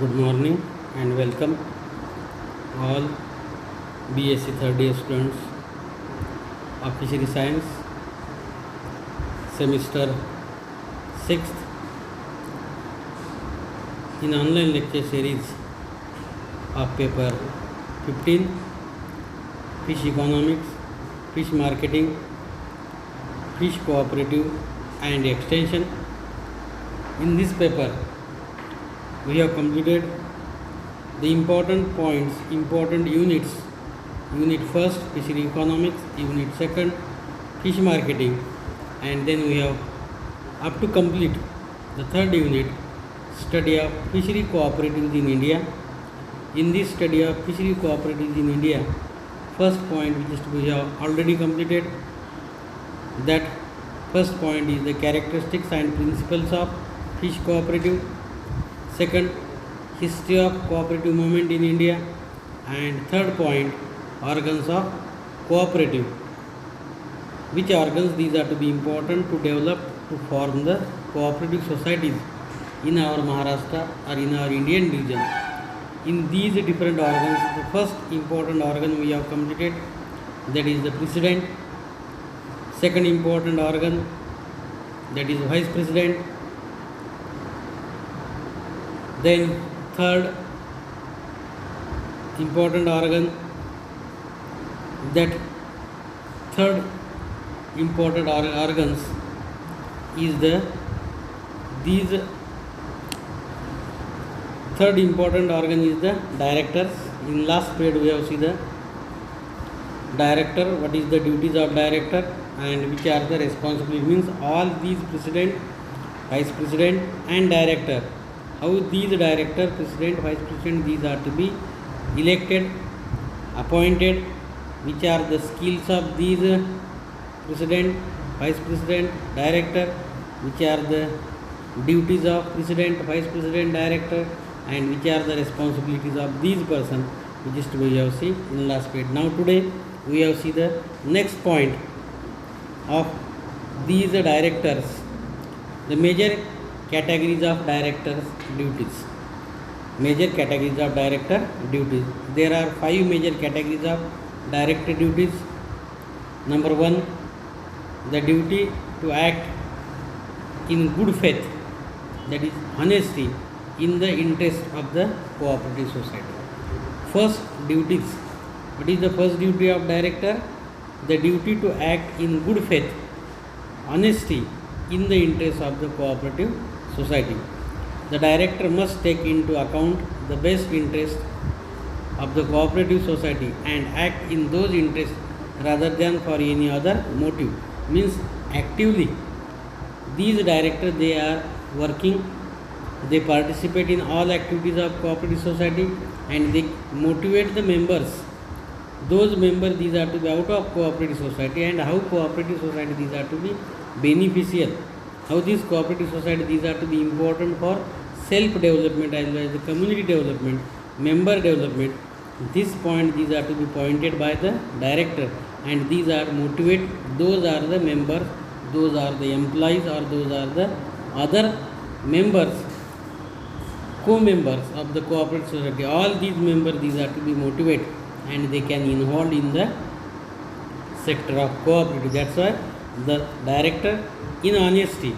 Good morning and welcome all BSc third year students of Fishery Science semester 6th in online lecture series of paper 15 Fish Economics, Fish Marketing, Fish Cooperative and Extension. In this paper we have completed the important points, important units. Unit first, fishery economics. Unit second, fish marketing. And then we have up to complete the third unit, study of fishery cooperatives in India. In this study of fishery cooperatives in India, first point which is we have already completed. That first point is the characteristics and principles of fish cooperative. Second, history of cooperative movement in India. And third point, organs of cooperative. Which organs these are to be important to develop to form the cooperative societies in our Maharashtra or in our Indian region. In these different organs, the first important organ we have completed, that is the president. Second important organ, that is vice president. Then third important organ, that third important organs is these third important organ is the directors. In last period we have seen the director, what is the duties of director and which are the responsibilities, means all these president, vice president and director, how these director, president, vice president, these are to be elected, appointed, which are the skills of these president, vice president, director, which are the duties of president, vice president, director, and which are the responsibilities of these person, which is to we have seen in last page. Now today we have see the next point of these directors, the major categories of directors duties. Major categories of director duties. There are 5 major categories of director duties. Number 1, the duty to act in good faith, that is honesty, in the interest of the cooperative society. First duties. What is the first duty of director? The duty to act in good faith, honesty, in the interest of the cooperative society. The director must take into account the best interest of the cooperative society and act in those interests rather than for any other motive. Means actively these directors, they are working, they participate in all activities of cooperative society and they motivate the members. Those members, these are to be out of cooperative society, and how cooperative society, these are to be beneficial. How this cooperative society, these are to be important for self-development as well as the community development, member development. This point, these are to be pointed by the director, and these are motivate, those are the members, those are the employees, or those are the other members, co-members of the cooperative society. All these members, these are to be motivated and they can involve in the sector of cooperative. That's why the director, in honesty,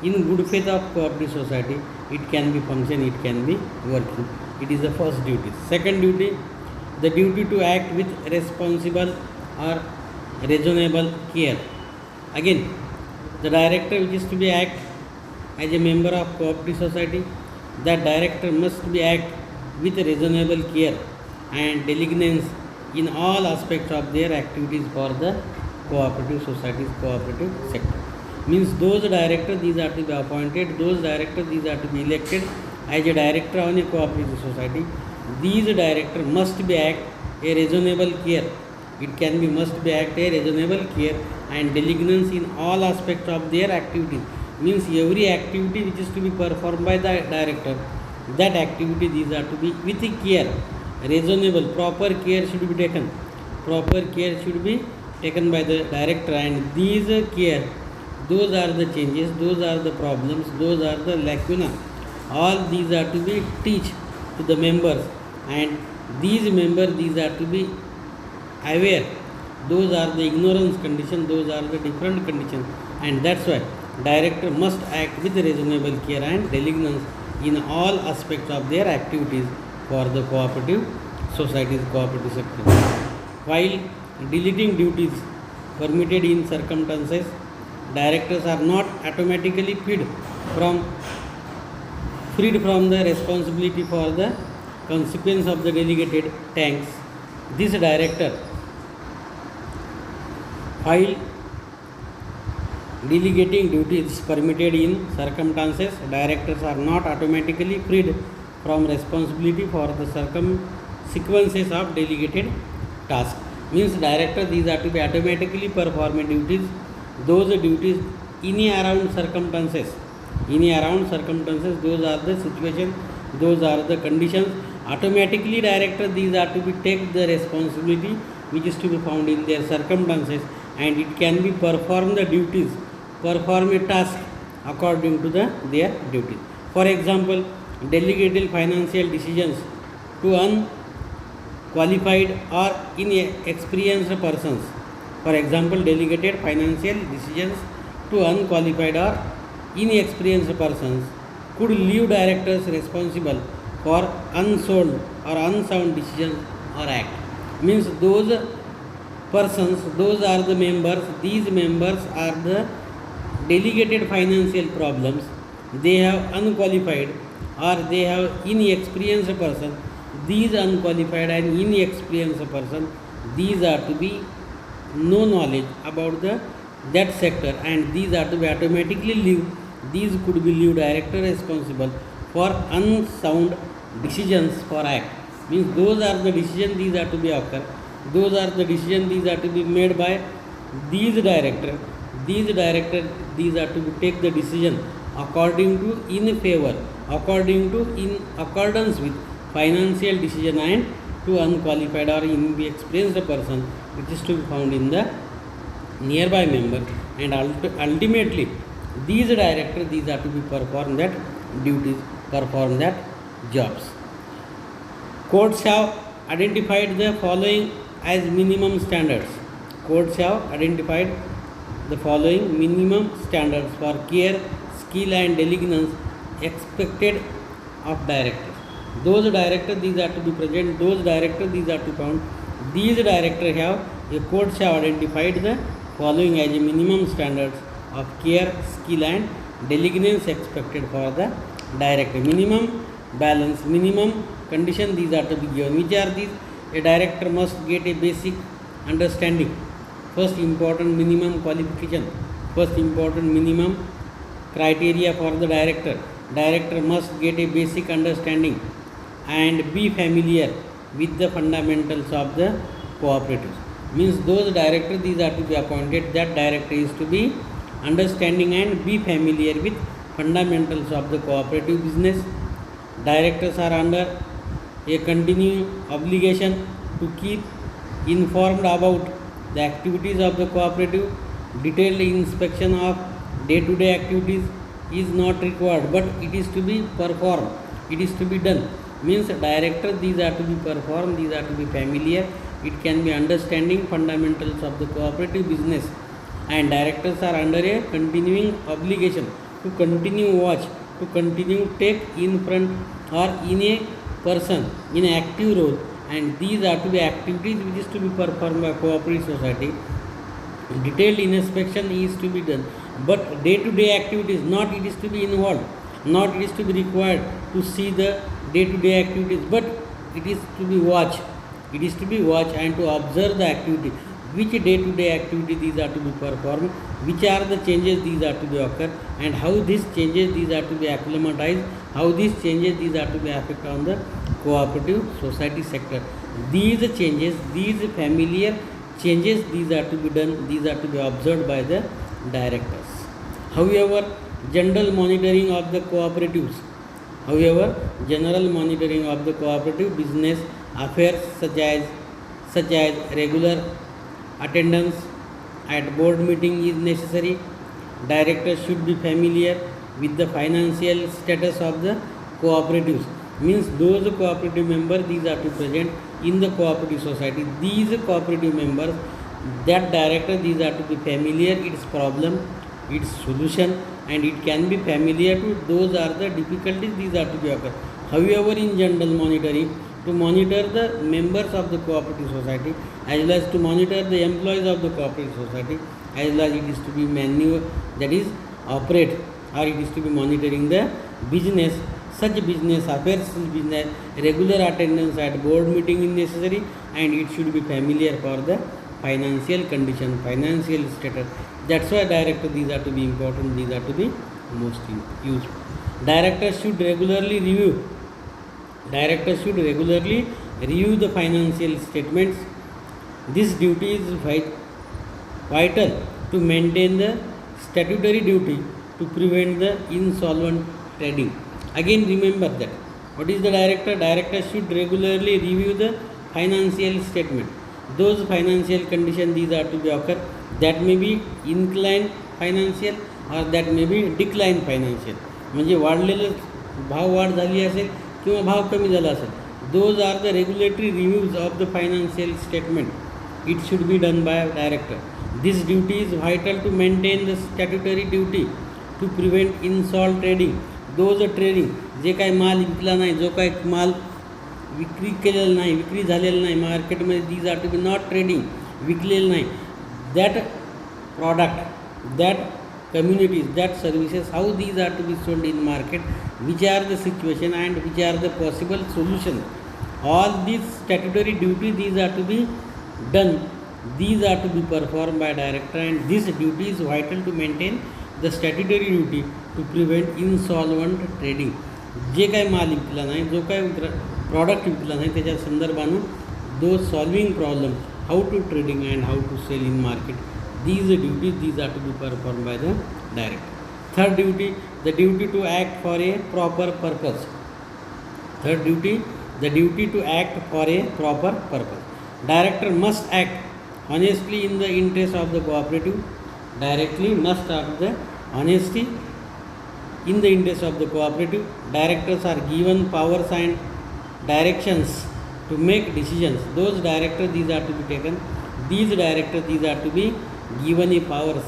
in good faith of cooperative society, it can be function, it can be working. It is the first duty. Second duty, the duty to act with responsible or reasonable care. Again, the director which is to be act as a member of cooperative society, that director must be act with reasonable care and diligence in all aspects of their activities for the cooperative societies, cooperative sector. Means those directors, these are to be appointed, those directors, these are to be elected as a director on a cooperative society. These directors must be act a reasonable care. It can be must be act a reasonable care and diligence in all aspects of their activities. Means every activity which is to be performed by the director, that activity, these are to be with care, reasonable, proper care should be taken. Proper care should be taken by the director, and these care, those are the changes, those are the problems, those are the lacuna All these are to be teach to the members, and these members, these are to be aware. Those are the ignorance condition, those are the different conditions, and that's why director must act with reasonable care and diligence in all aspects of their activities for the cooperative societies, cooperative sector. While deleting duties permitted in circumstances, directors are not automatically from freed from the responsibility for the consequence of the delegated tasks. This director, while delegating duties permitted in circumstances, directors are not automatically freed from responsibility for the consequences of delegated tasks. Means director, these are to be automatically performing duties, those duties in around circumstances. In around circumstances, those are the situations, those are the conditions. Automatically director, these are to be take the responsibility which is to be found in their circumstances, and it can be perform the duties, perform a task according to their duties. For example, delegated financial decisions to unqualified or inexperienced persons. For example, delegated financial decisions to unqualified or inexperienced persons could leave directors responsible for unsound or unsound decisions or act. Means those persons, those are the members, these members are the delegated financial problems, they have unqualified or they have inexperienced person. These unqualified and inexperienced person, these are to be no knowledge about that sector, and these are to be automatically leave. These could be leave director responsible for unsound decisions for act. Means those are the decisions, these are to be occur. Those are the decisions, these are to be made by these director. These director, these are to be take the decision according to in favor, according to in accordance with financial decision and to unqualified or inexperienced person which is to be found in the nearby member, and ultimately these directors, these are to be perform that duties, perform that jobs. Courts have identified the following as minimum standards. Courts have identified the following minimum standards for care, skill and diligence expected of directors. Those directors, these are to be present, those directors, these are to found. These directors have, the courts have identified the following as a minimum standards of care, skill and diligence expected for the director. Minimum balance, minimum condition, these are to be given. Which are these? A director must get a basic understanding. First important minimum qualification, first important minimum criteria for the director. Director must get a basic understanding and be familiar with the fundamentals of the cooperatives. Means those directors, these are to be appointed, that director is to be understanding and be familiar with fundamentals of the cooperative business. Directors are under a continuing obligation to keep informed about the activities of the cooperative. Detailed inspection of day-to-day activities is not required, but it is to be performed, it is to be done. Means director, these are to be performed, these are to be familiar, it can be understanding fundamentals of the cooperative business, and directors are under a continuing obligation to continue watch, to continue take in front or in a person in an active role, and these are to be activities which is to be performed by cooperative society. Detailed inspection is to be done, but day-to-day activities not it is to be involved, not it is to be required to see the day-to-day activities, but it is to be watch, it is to be watch and to observe the activity, which day-to-day activity these are to be performed, which are the changes these are to be occur, and how these changes these are to be acclimatized, how these changes these are to be affect on the cooperative society sector. These changes, these familiar changes, these are to be done, these are to be observed by the directors. However, general monitoring of the cooperatives, general monitoring of the cooperative business affairs such as regular attendance at board meeting is necessary. Directors should be familiar with the financial status of the cooperatives, means those cooperative members, these are to present in the cooperative society. These cooperative members, that director, these are to be familiar its problem, its solution, and it can be familiar to those are the difficulties, these are to be occur. However, in general monitoring, to monitor the members of the cooperative society as well as to monitor the employees of the cooperative society, as well as it is to be manual, that is operate, or it is to be monitoring the business, such business affairs, business regular attendance at board meeting is necessary, and it should be familiar for the financial condition, financial status. That's why director, these are to be important, these are to be most useful. Directors should regularly review the financial statements. This duty is vital to maintain the statutory duty to prevent the insolvent trading. Again, remember that. What is the director? Director should regularly review the financial statement. Those financial conditions, these are to be occur. That may be incline financial or that may be decline financial. म्हणजे वाढलेलं भाव वाढ झाली असेल किंवा भाव कमी झाला असेल. Those are the regulatory reviews of the financial statement. It should be done by director. This duty is vital to maintain the statutory duty to prevent insolvent trading. Those trading, जे काही माल विकला नाही, जो काही माल विक्री केलेला नाही, विक्री झालेला नाही मार्केटमध्ये, these are to be not trading, विकलेलं नाही, that product, that communities, that services, how these are to be sold in market, which are the situation and which are the possible solutions. All these statutory duty, these are to be done, these are to be performed by director, and this duty is vital to maintain the statutory duty to prevent insolvent trading. जे काही माल विकला नाही, जो काही product विकला नाही, त्याच्या संदर्भानं to solving problem, how to trading and how to sell in market, these duties, these are to be performed by the director. Third duty, the duty to act for a proper purpose. Third duty, the duty to act for a proper purpose. Director must act honestly in the interest of the cooperative. Directly must act the honesty in the interest of the cooperative. Directors are given powers and directions to make decisions. Those directors, these are to be taken. These directors, these are to be given a powers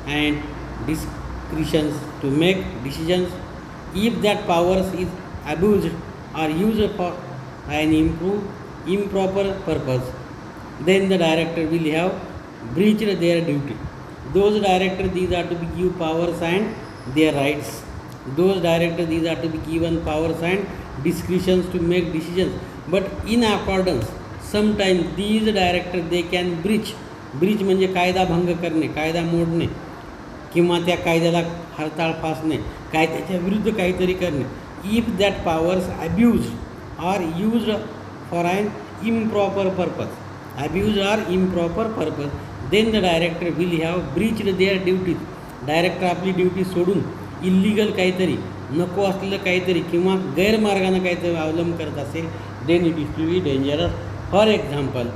and discretions to make decisions. If that powers is abused or used for an improper purpose, then the director will have breached their duty. Those directors, these are to be given powers and their rights. Those directors, these are to be given powers and discretions to make decisions. But in accordance, sometimes these directors, they can breach म्हणजे कायदा भंग करणे, कायदा मोडणे किंवा त्या कायद्याला हरताळ फासणे, कायद्याच्या विरुद्ध काहीतरी करणे. If that powers abused or used for an improper purpose, abused or improper purpose, then the director will have breached their duties. Director आपली ड्युटी सोडून इल्लिगल काहीतरी, नको असलेलं काहीतरी किंवा गैरमार्गानं काहीतरी अवलंब करत असेल, then it is to be dangerous. For example,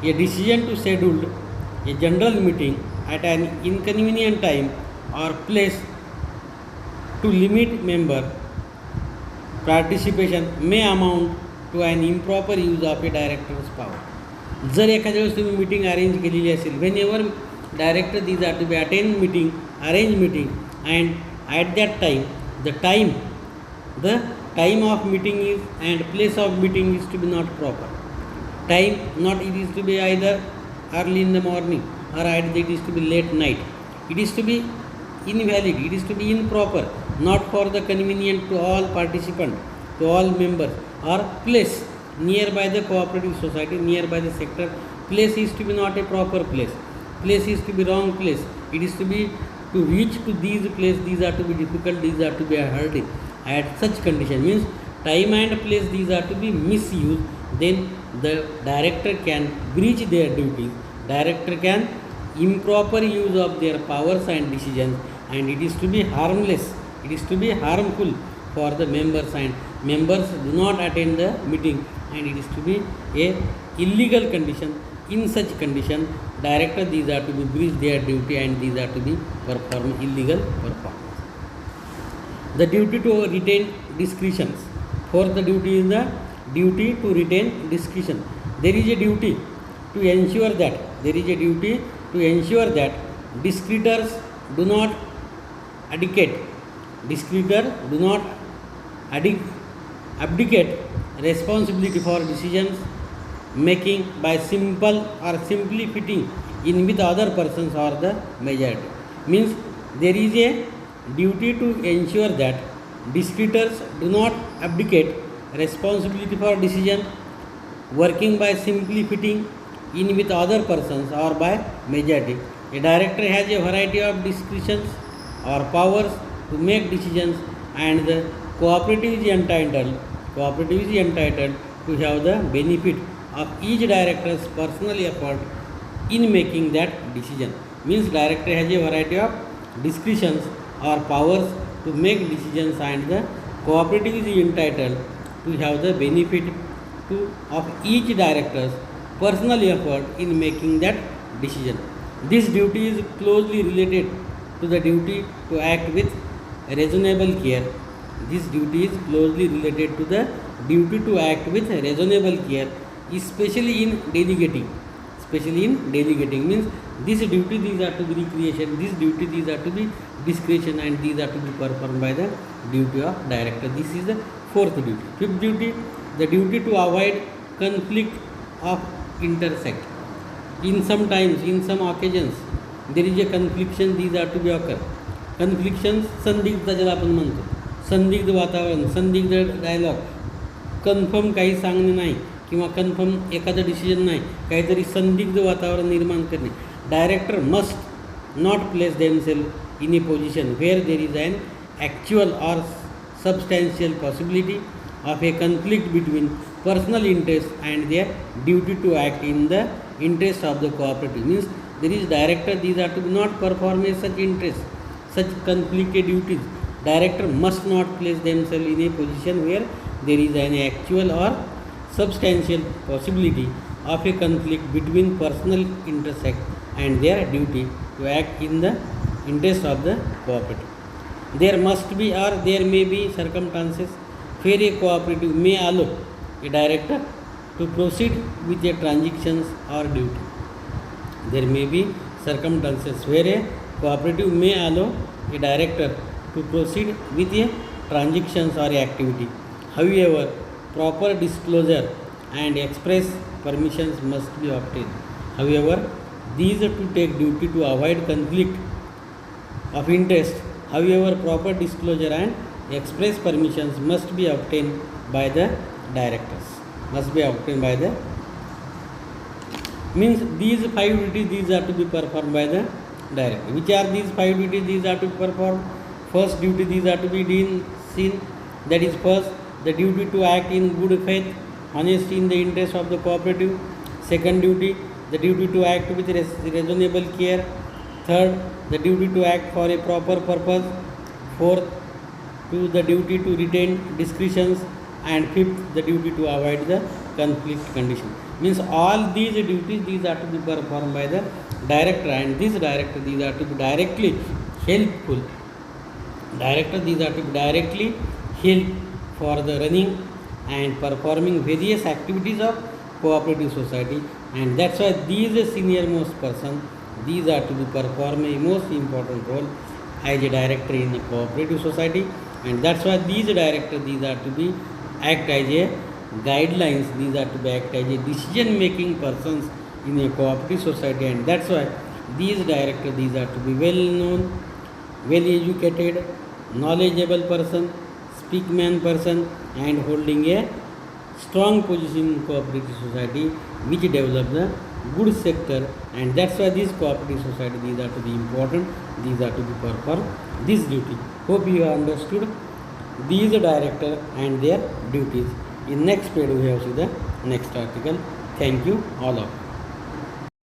a decision to schedule a general meeting at an inconvenient time or place to limit member participation may amount to an improper use of a director's power. जर एखाद्या वेळेस तुम्ही meeting arrange केलेली असेल, whenever director these are to be attend meeting, arrange meeting, and at that time the time of meeting is and place of meeting is to be not proper. Time, not it is to be either early in the morning or either it is to be late night. It is to be invalid, it is to be improper, not for the convenient to all participants, to all members, or place nearby the cooperative society, nearby the sector. Place is to be not a proper place. Place is to be wrong place. It is to be to reach to these place, these are to be difficult, these are to be hurting. At such condition, means time and place, these are to be misused, then the director can breach their duties. Director can improper use of their powers and decisions, and it is to be harmless, it is to be harmful for the members, and members do not attend the meeting, and it is to be a illegal condition. In such condition, director, these are to be breach their duty, and these are to be perform illegal performance. The duty to retain discretions. Fourth duty is the duty to retain discretion. There is a duty to ensure that discreditors do not abdicate responsibility for decisions making by simple or simply fitting in with other persons or the majority. Means there is a duty to ensure that discreditors do not abdicate responsibility for decision working by simply fitting in with other persons or by majority. A director has a variety of discretions or powers to make decisions, and the cooperative is entitled to have the benefit of each director's personal effort in making that decision. Means director has a variety of discretions or powers to make decisions, and the cooperative is entitled to have the benefit of each director's personal effort in making that decision. This duty is closely related to the duty to act with reasonable care. This duty is closely related to the duty to act with reasonable care, especially in delegating. Means this duty, these are to be recreation, this duty, these are to be discretion, and these are to be performed by the duty of director. This is the fourth duty. Fifth duty, the duty to avoid conflict of interest. In some occasions, there is a confliction, these are to be occur. Conflictions, संदिग्ध ज्याला आपण म्हणतो, संदिग्ध वातावरण, संदिग्ध dialogue, confirm काही सांगणे नाही किंवा कन्फर्म एखादं डिसिजन नाही, काहीतरी संदिग्ध वातावरण निर्माण करणे. Director must not place themselves in a position where there is an actual or substantial possibility of a conflict between personal interest and their duty to act in the interest of the cooperative. Means there is director, these are to be not perform such interest, such conflicted duties. Director must not place themselves in a position where there is an actual or substantial possibility of a conflict between personal interest and their duty to act in the interest of the cooperative. There must be or there may be circumstances where a cooperative may allow a director to proceed with a transactions or duty. There may be circumstances where a cooperative may allow a director to proceed with a transactions or activity. However, proper disclosure and express permissions must be obtained. However, these are to take duty to avoid conflict of interest. However, proper disclosure and express permissions must be obtained by the directors. Means these 5 duties, these are to be performed by the director. Which are these 5 duties? These are to be performed. First duty, these are to be seen. That is, first, the duty to act in good faith, honesty in the interest of the cooperative. Second duty, the duty to act with reasonable care. Third, the duty to act for a proper purpose. Fourth, the duty to retain discretions. And fifth, the duty to avoid the conflict condition. Means all these duties, these are to be performed by the director, and this director, these are to be directly helpful. Director, these are to be directly help for the running and performing various activities of cooperative society, and that's why these senior most person, these are to be perform a most important role as a director in a cooperative society, and that's why these director, these are to be act as a guidelines, these are to be act as a decision making persons in a cooperative society, and that's why these director, these are to be well known, well educated, knowledgeable person, speak man person, and holding a strong position in cooperative society which develop the good sector, and that's why this cooperative society, these are to be important, these are to be perform this duty. Hope you have understood these director and their duties. In next page we have see the next article. Thank you all of you.